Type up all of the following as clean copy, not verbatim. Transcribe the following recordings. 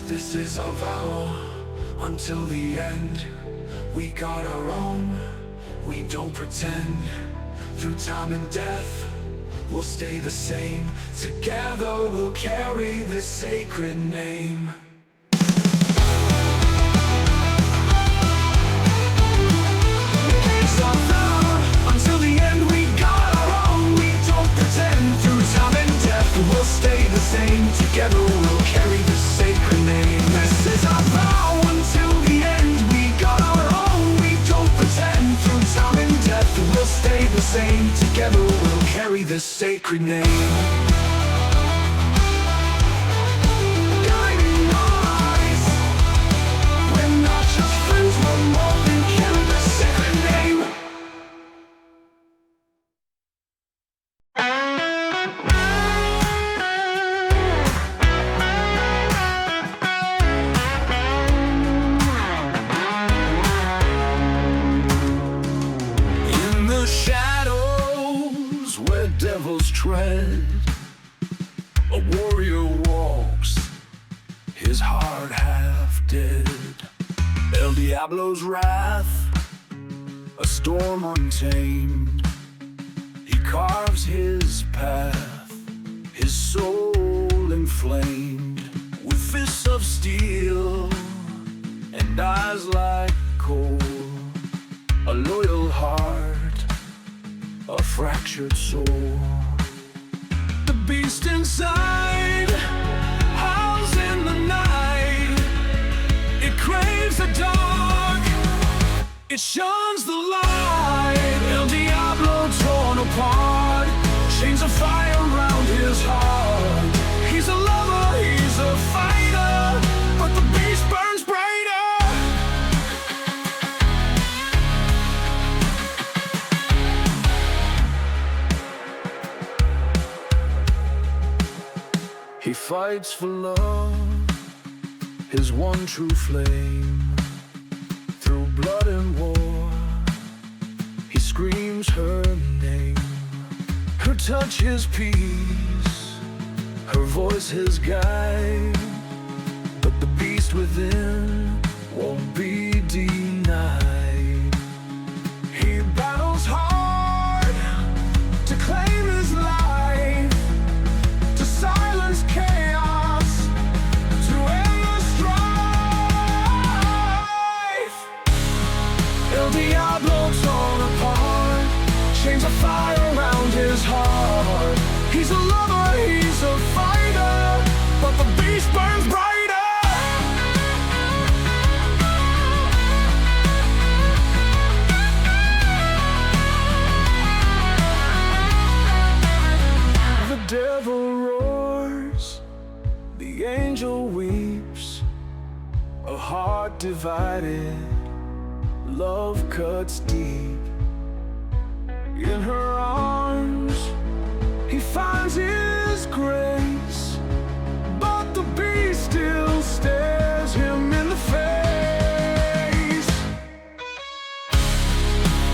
This is our vow until the end. We got our own, we don't pretend. Through time and death, we'll stay the same. Together we'll carry this sacred name. It's our vow until the end. We got our own, we don't pretend. Through time and death, we'll stay the same. Together we'll carry this sacred name. This is our vow until the end. We got our own, we don't pretend. Through time and death, we'll stay the same. Together we'll carry this sacred name. Guiding our eyes, we're not just friends, we're more than carry this sacred name. In the shadows where devils tread, a warrior walks, his heart half dead. El Diablo's wrath, a storm untamed. He carves his path, his soul inflamed. With fists of steel and eyes like coal, a loyal heart, a fractured soul. The beast inside howls in the night. It craves the dark, it shuns the light. El Diablo torn apart, chains of fire around his heart. He's a lover, he's a fighter, but the beast burns brighter. He fights for love, his one true flame. Through blood and war, he screams her name. Her touch his peace, her voice his guide. But the beast within won't be denied. He battles hard to claim his life, to silence chaos, to end the strife. El Diablo torn apart, chains of fire around his heart. He's a lover, he's a fighter, but the beast burns brighter. The devil roars, the angel weeps. A heart divided, love cuts deep. In her arms, he finds his grace, but the beast still stares him in the face.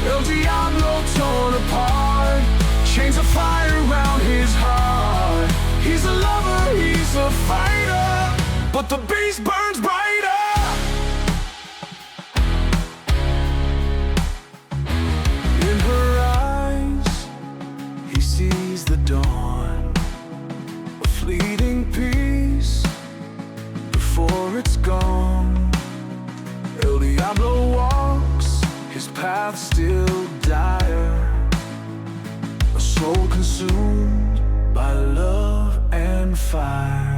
El Diablo torn apart, chains of fire around his heart. He's a lover, he's a fighter, but the beast burns brighter. In her eyes, he sees the dawn, a fleeting peace before it's gone. El Diablo walks, his path still dire, a soul consumed by love and fire.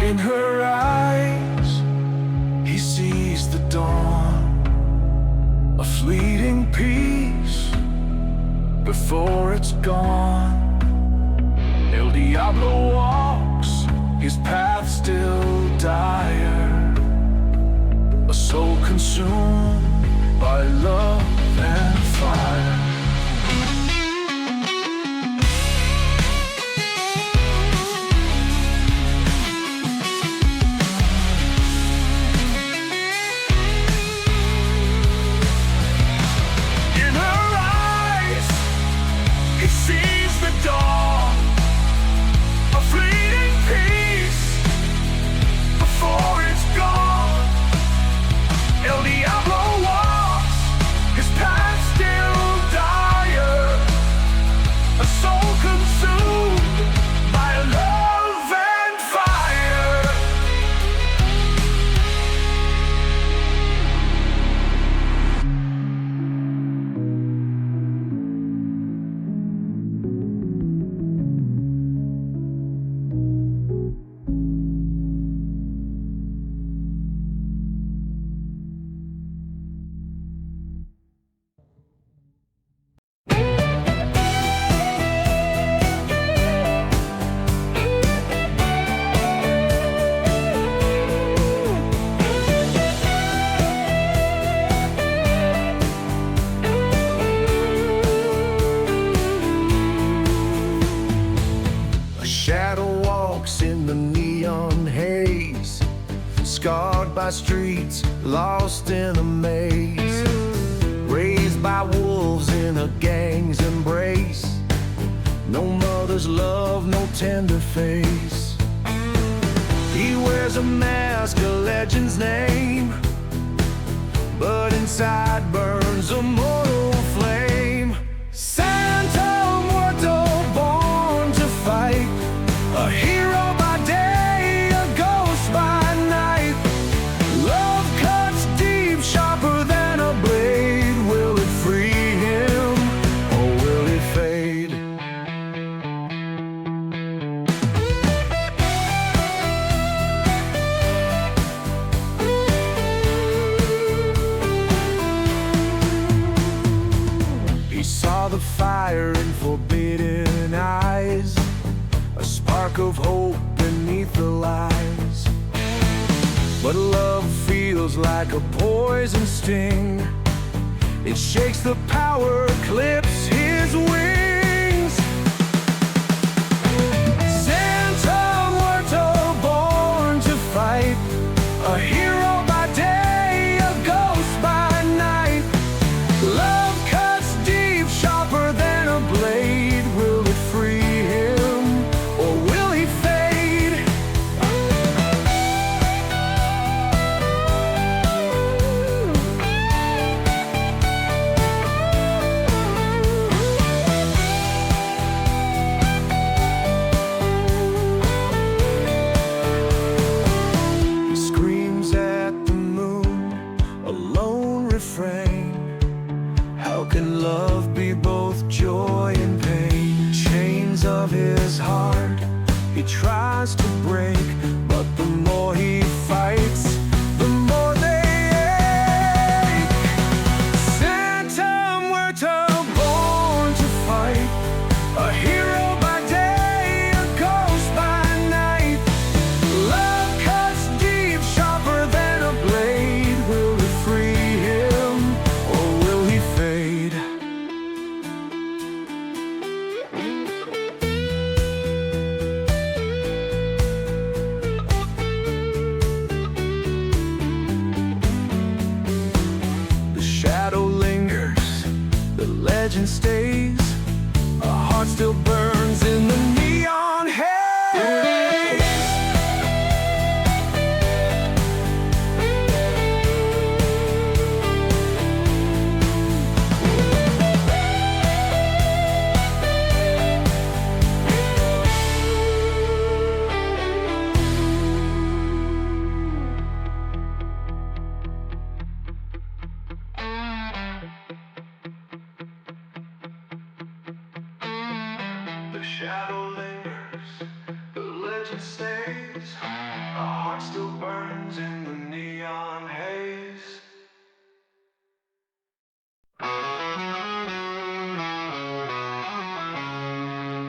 In her eyes, he sees the dawn, a fleeting peace before it's gone. El Diablo walks, his path still dire, a soul consumed by walks in the neon haze, scarred by streets, lost in a maze, raised by wolves in a gang's embrace. No mother's love, no tender face. He wears a mask, a legend's name, but inside burns a mortal flame. Santa Muerto, born to fight, a hero by day, a ghost by night. Love cuts deep, sharper than a blade. Will it free him, or will it fade? He saw the fire in forbidden eyes, a spark of hope beneath the lies. But love feels like a poison sting. It shakes the power, clips his wings. Santa Muerto, born to fight, a hero by day, a ghost by night. Love cuts deep, sharper than a blade. Will it free him, or will he fade? He screams at the moon, a lone refrain. How can love be both joy and pain? Chains of his heart he tries to break, but the more he fights, the more they ache. Santa Muerto, born to fight, a hero by day, a ghost by night. Love cuts deep, sharper than a blade. Will it free him, or will he fade? The shadow lingers, the legend stays. A heart still burns in the neon haze. The shadow lingers, the legend stays. A heart still burns in the neon haze.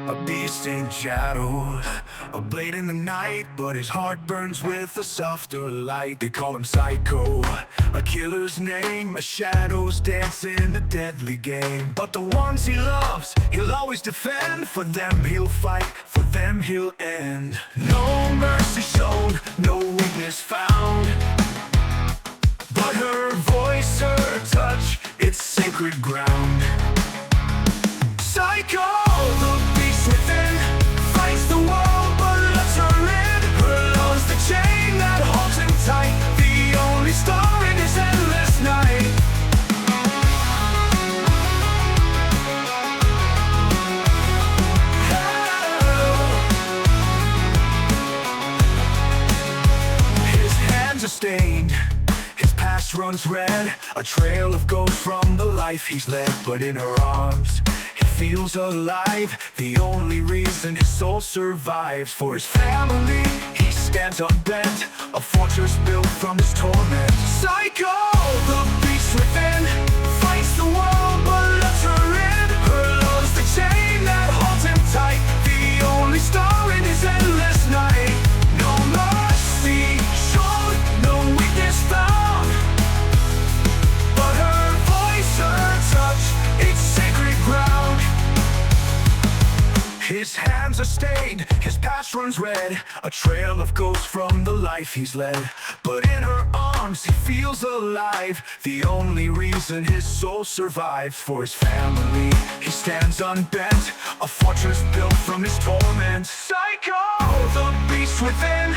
A beast in shadows, a blade in the night, but his heart burns with a softer light. They call him Saiko, a killer's name. A shadows dance in a deadly game, but the ones he loves, he'll always defend. For them he'll fight, for them he'll end. No mercy shown, no weakness found, but her voice, her touch, it's sacred ground. Psycho, the beast within, fights the world but lets her in. Her love's the chain that holds him tight, the only star in his endless night. His hands are stained, his past runs red, a trail of gold from the life he's led. But in her arms he feels alive, the only reason his soul survives. For his family he stands unbent, a fortress built from his torment. Psycho, the beast within, fights the world but lets her in. Her love's the chain that holds him tight, the only star in his endless night. No mercy shown, no weakness found, but her voice, her touch, it's sacred ground. His hands are stained, his past runs red, tread a trail of ghosts from the life he's led. But in her arms he feels alive, the only reason his soul survives. For his family he stands unbent, a fortress built from his torment. Saiko, the beast within,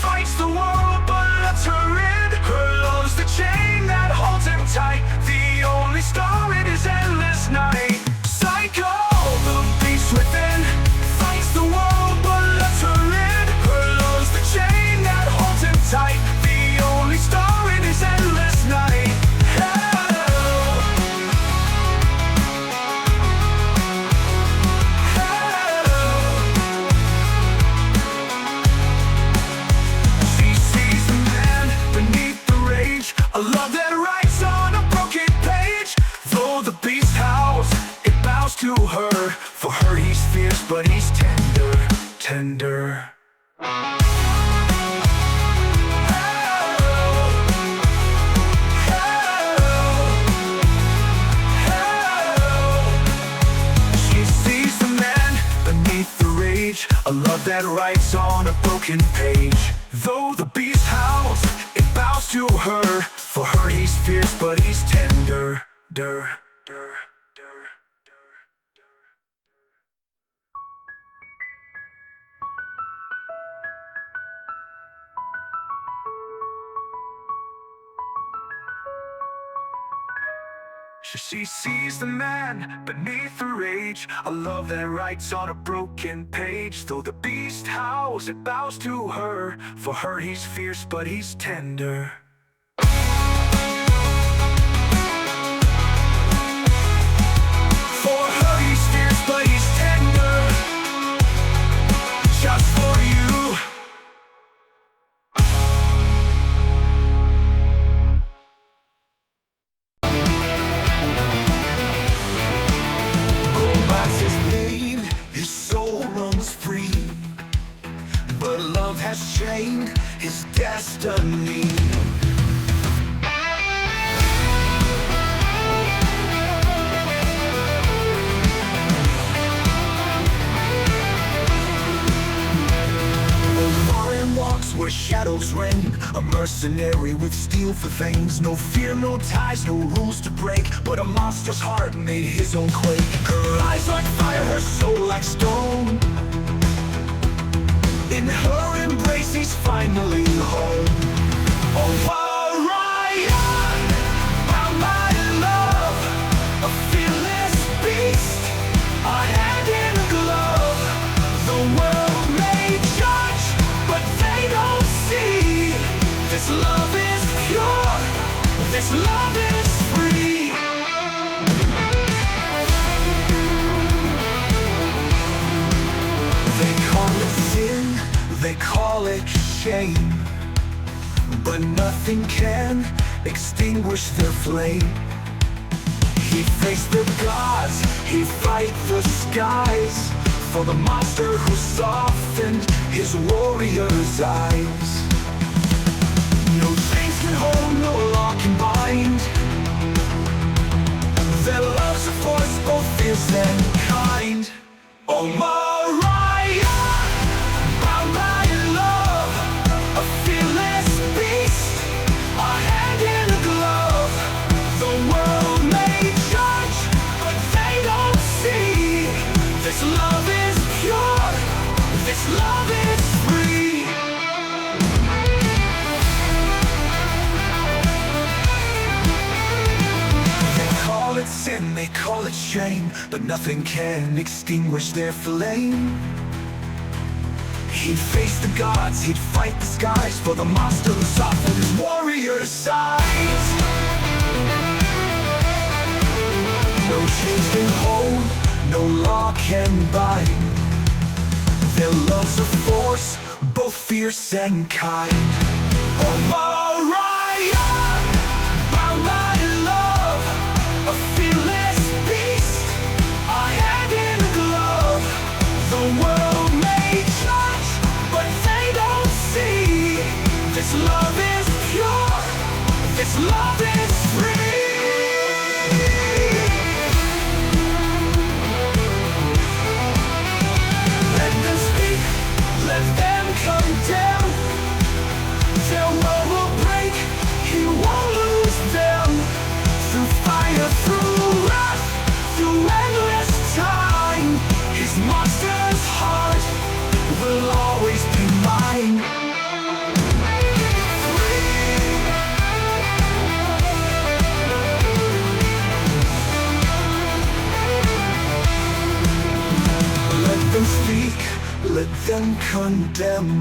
fights the world but lets her in. Her love's the chain that holds him tight, the only star in his endless night. Saiko, the beast within, fights the world but lets her in. Her love's the chain that holds him tight, the only star in his endless night. She sees the man beneath the rage, a love that writes on a broken page. Though the beast howls, it bows to her. For her he's fierce, but he's tender, tender. She sees the man beneath the rage, a love that writes on a broken page. Though the beast howls, it bows to her. For her he's fierce, but he's tender, der, der, der. She sees the man beneath the rage, a love that writes on a broken page. Though the beast howls, it bows to her. For her he's fierce, but he's tender. For her he's fierce, but he's tender. Just for you. His soul runs free, but love has chained his destiny. Omarion walks where shadows reign, a mercenary with steel for veins. No fear, no ties, no rules to break, but a monster's heart made his own quake. Her eyes like fire, her soul like stone. In her embrace he's finally home. Omarion, found my love, a fearless beast, a hand in a glove. The world may judge, but they don't see. This love is pure, this love is free. They call it sin, they call it shame, but nothing can extinguish their flame. He faced the gods, he fight the skies, for the monster who softened his warrior's eyes. No chains can hold, no law can bind. Their love's a force both fierce and kind. Omarion, bound by love, a fearless beast, a hand in a glove. The world may judge, but they don't see. This love is pure, this love is free. Sin, they call it shame, but nothing can extinguish their flame. He'd face the gods, he'd fight the skies, for the monster who softened his warrior's sides. No chains can hold, no law can bind. Their love's a force, both fierce and kind. Omarion, bound by love, a fearless beast, a hand in a glove. The world may judge, but they don't see. This love is pure, this love is free. Let them speak, let them condemn.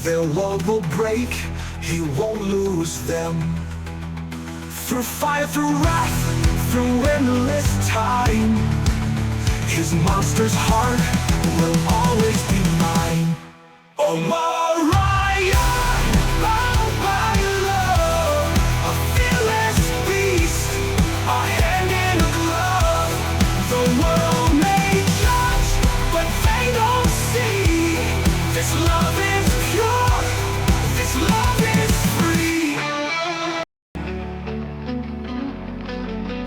Their love will break, he won't lose them. Through fire, through wrath, through endless time, his monster's heart will always be mine. Omarion, bound by love, a fearless beast, a hand in a glove. The world may judge, but they don't see. This love is pure, this love is free.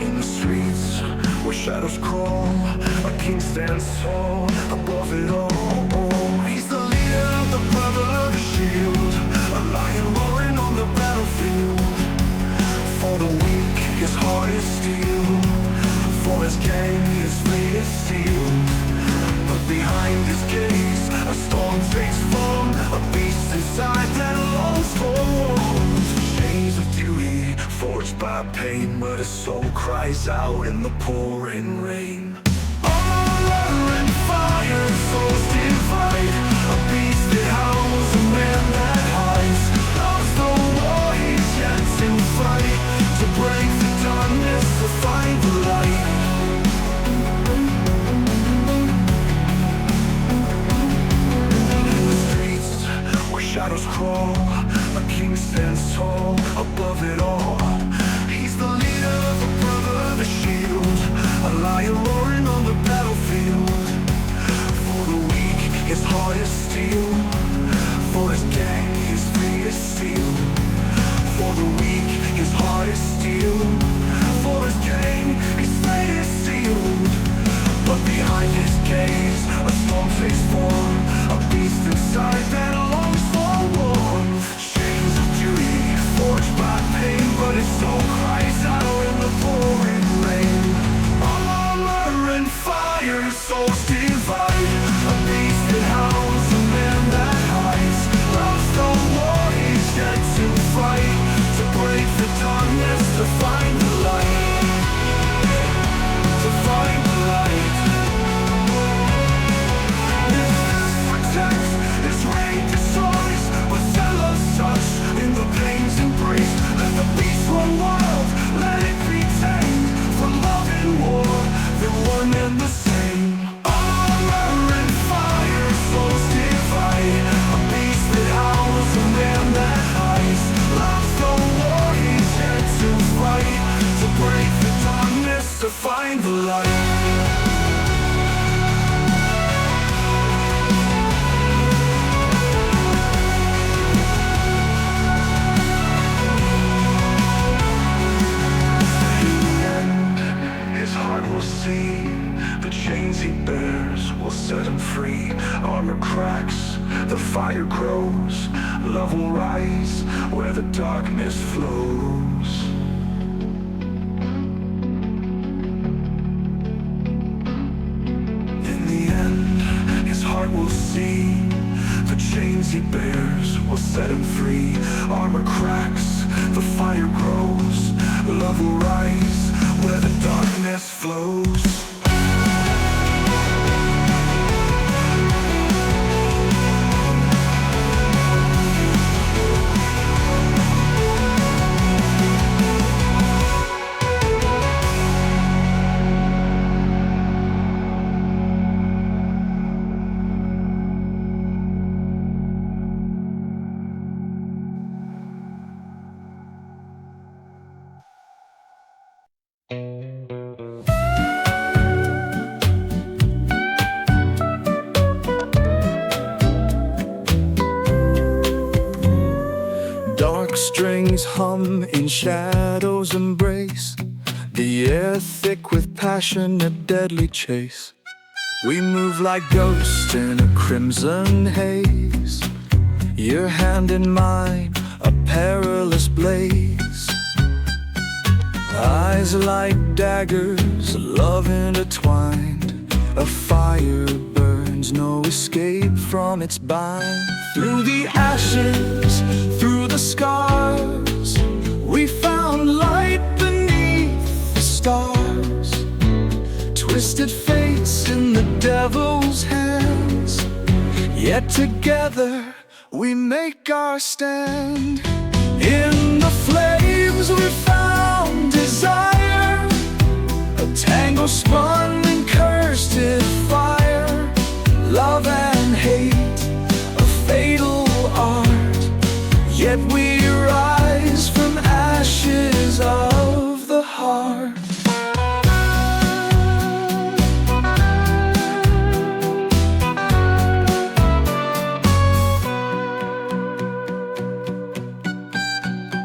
In the streets where shadows crawl, a king stands tall above it all. He's the leader of the brotherhood shield, a lion roaring on the battlefield. For the weak, his heart is steel. For his gang, his fate is sealed. But behind his gaze, a storm takes form, a beast inside that longs for warmth. Chains of duty, forged by pain, but his soul cries out in the pouring rain. Honor and fire, souls divide, a beast that howls, a man that hides. Loves the war, he's yet to fight, to break the darkness, to find the light. In the streets where shadows crawl, a king stands tall above it all. He's the leader of the brotherhood, the shield, a lion roaring on the battlefield. For the weak, his heart is steel. For his gang, his fate is sealed. For the weak, his heart is steel. For his gang, his fate is sealed. But behind his gaze, a storm takes form, a beast inside that longs for warmth. Chains of duty, forged by pain, but his soul cries out in the pouring rain. Armor and fire, souls divide, a beast that howls, a man that hides. Loves the war, he's yet to fight, to break the darkness, to find the light, to find the light. His fist protects, his rain destroys, with zealous touch in the pain's embrace. Let the beast run wild, let it be tamed. For love and war, they're one and the same. Armor and fire, souls divide, a beast that howls, a man that hides. Loves the war, he's yet to fight, to break the darkness, to find the light. His heart will see, the chains he bears will set him free. Armor cracks, the fire grows, love will rise where the darkness flows. In the end, his heart will see, the chains he bears will set him free. Armor cracks, the fire grows, love will rise where the darkness flows. Dark strings hum in shadows embrace, the air thick with passion, a deadly chase. We move like ghosts in a crimson haze, your hand in mine, a perilous blaze. Eyes like daggers, love intertwined, a fire burns, no escape from its bind. Through the ashes, through the scars, we found light beneath the stars. Twisted fates in the devil's hands, Yet together we make our stand. In the flames we found desire, a tangle spun and cursed in fire. Love and hate, a fatal art. Yet we rise from ashes of the heart.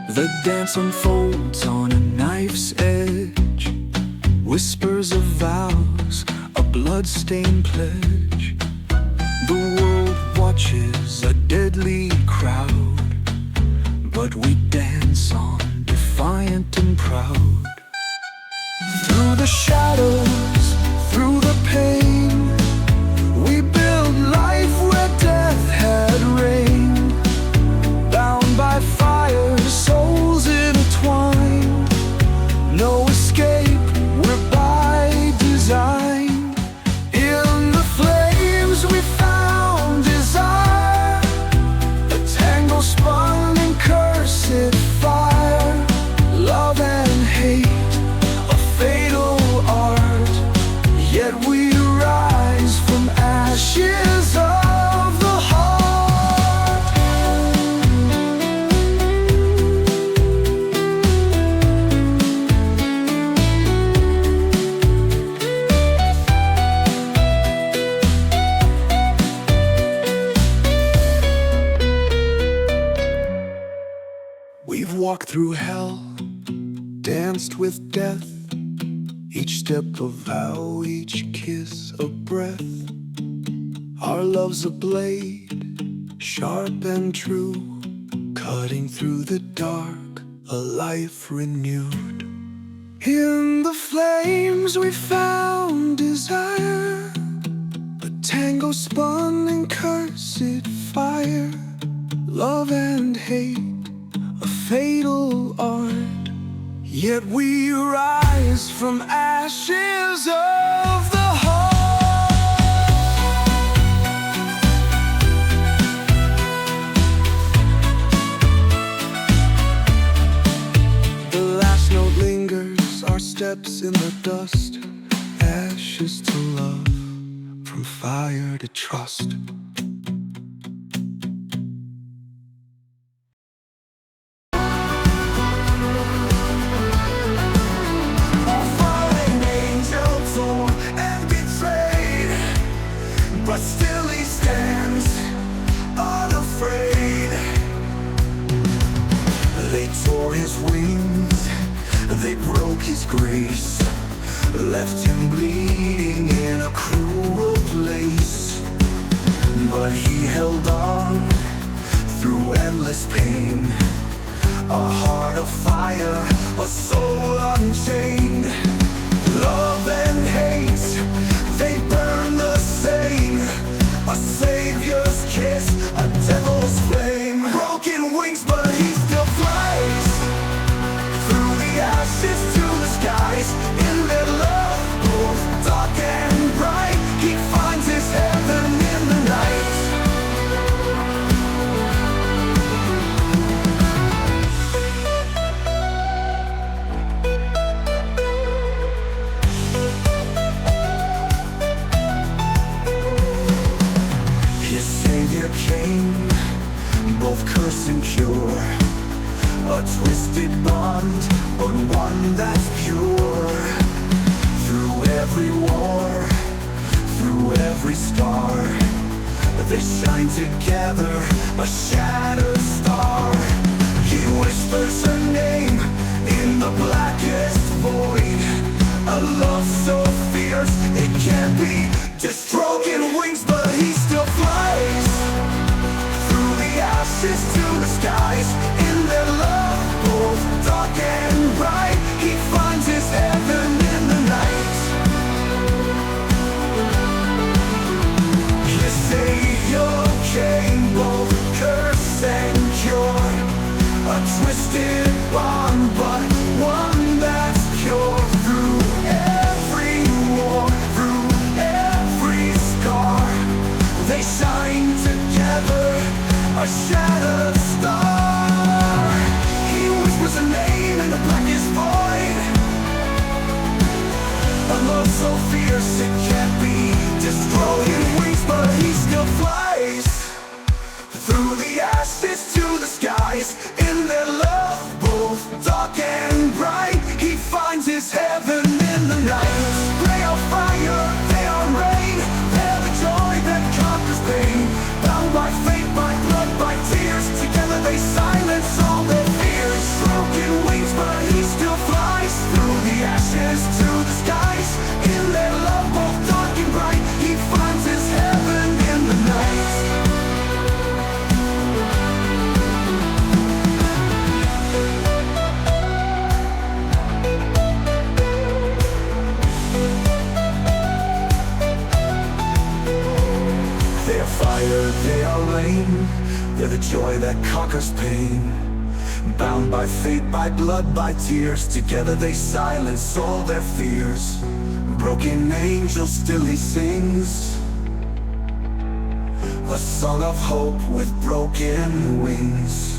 The dance unfolds on a knife's edge, whispers of vows, a blood-stained pledge. The world watches, a deadly crowd, but we dance on, defiant and proud. Through the shadows, through the pain, we build life where death had reigned. Bound by fire, souls intertwined. No escape, we're by design. In the flames we found desire, a tangle spun in cursed fire. Love and hate, a fatal art. Yet we rise from ashes of the heart. We've walked through hell, danced with death, each step a vow, each kiss a breath. Our love's a blade, sharp and true, cutting through the dark, a life renewed. In the flames we found desire, a tango spun in cursed fire. Love and hate, a fatal art. Yet we rise from ashes of the heart. The last note lingers, our steps in the dust. Ashes to love, from fire to trust. But still he stands, unafraid. They tore his wings, they broke his grace, left him bleeding in a cruel place. But he held on through endless pain, a heart of fire, a soul unchained. Love and hate, they burn the same. A savior's kiss, a devil's flame. Broken wings, but he still flies through the ashes to the skies. In their love, both dark and bright, he finds his heaven in the night. Came, both cursed and pure, a twisted bond, but one that's pure. Through every war, through every star, they shine together, a shattered star. He whispers her name in the blackest void, a love so fierce it can't be just broken wings, but he still flies through the ashes to the skies. In their love, both dark and bright, he finds his heaven in the night. His savior came, both curse and cure, a twisted bond, but one that's pure. Through every war, through every scar, they shine together. a shattered star. He whispers a name in the blackest void. A love so fierce it can't be destroyed. In wings but he still flies through the ashes to the skies. In their love, both dark and bright, he finds his heaven in the night. They are fire, they are rain, they're the joy that conquers pain. Bound by fate, by blood, by tears, together they silence all their fears. Broken wings but he still flies through the ashes to the skies. In their love, both dark and bright, he finds his heaven in the night. They are fire, they are rain, they're the joy that conquers pain. Bound by fate, by blood, by tears, together they silence all their fears. Broken angel still he sings a song of hope with broken wings.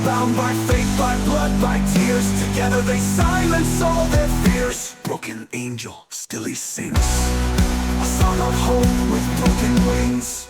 Bound by fate, by blood, by tears, together they silence all their fears. Broken angel, still he sings a song of hope with broken wings.